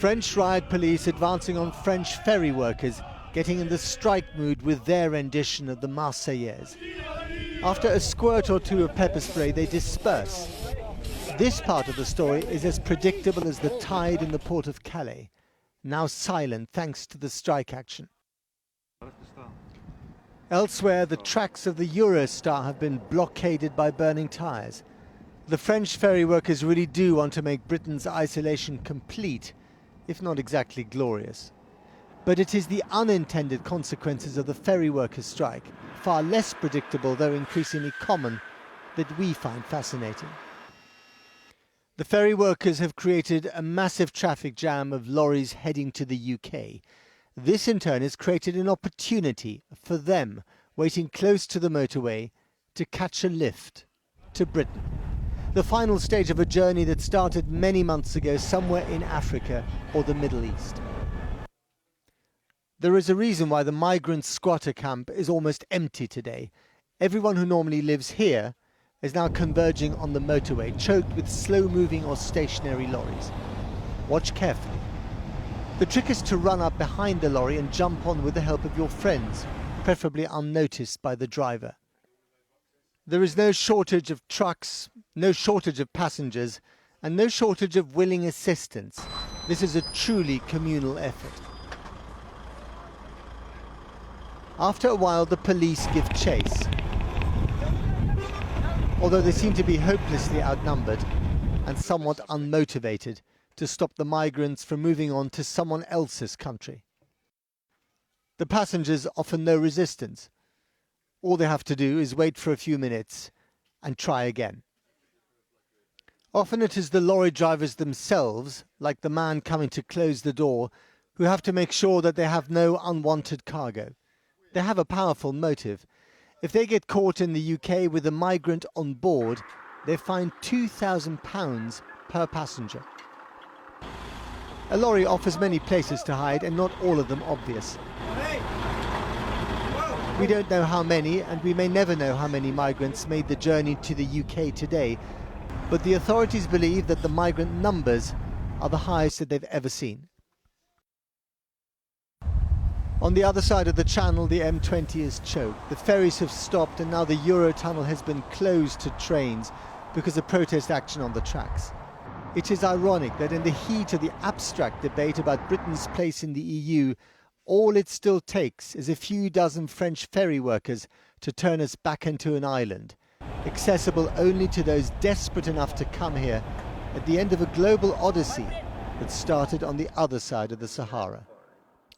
French riot police advancing on French ferry workers, getting in the strike mood with their rendition of the Marseillaise. After a squirt or two of pepper spray, they disperse. This part of the story is as predictable as the tide in the port of Calais, now silent thanks to the strike action. Elsewhere, the tracks of the Eurostar have been blockaded by burning tyres. The French ferry workers really do want to make Britain's isolation complete, if not exactly glorious. But it is the unintended consequences of the ferry workers' strike, far less predictable though increasingly common, that we find fascinating. The ferry workers have created a massive traffic jam of lorries heading to the UK. This in turn has created an opportunity for them, waiting close to the motorway, to catch a lift to Britain. The final stage of a journey that started many months ago somewhere in Africa or the Middle East. There is a reason why the migrant squatter camp is almost empty today. Everyone who normally lives here is now converging on the motorway, choked with slow-moving or stationary lorries. Watch carefully. The trick is to run up behind the lorry and jump on with the help of your friends, preferably unnoticed by the driver. There is no shortage of trucks, no shortage of passengers, and no shortage of willing assistance. This is a truly communal effort. After a while, the police give chase, although they seem to be hopelessly outnumbered and somewhat unmotivated to stop the migrants from moving on to someone else's country. The passengers offer no resistance. All they have to do is wait for a few minutes and try again. Often it is the lorry drivers themselves, like the man coming to close the door, who have to make sure that they have no unwanted cargo. They have a powerful motive. If they get caught in the UK with a migrant on board, they fine £2,000 per passenger. A lorry offers many places to hide, and not all of them obvious. We don't know how many, and we may never know how many migrants made the journey to the UK today, but the authorities believe that the migrant numbers are the highest that they've ever seen. On the other side of the channel, the M20 is choked. The ferries have stopped, and now the Eurotunnel has been closed to trains because of protest action on the tracks. It is ironic that in the heat of the abstract debate about Britain's place in the EU, all it still takes is a few dozen French ferry workers to turn us back into an island, accessible only to those desperate enough to come here at the end of a global odyssey that started on the other side of the Sahara.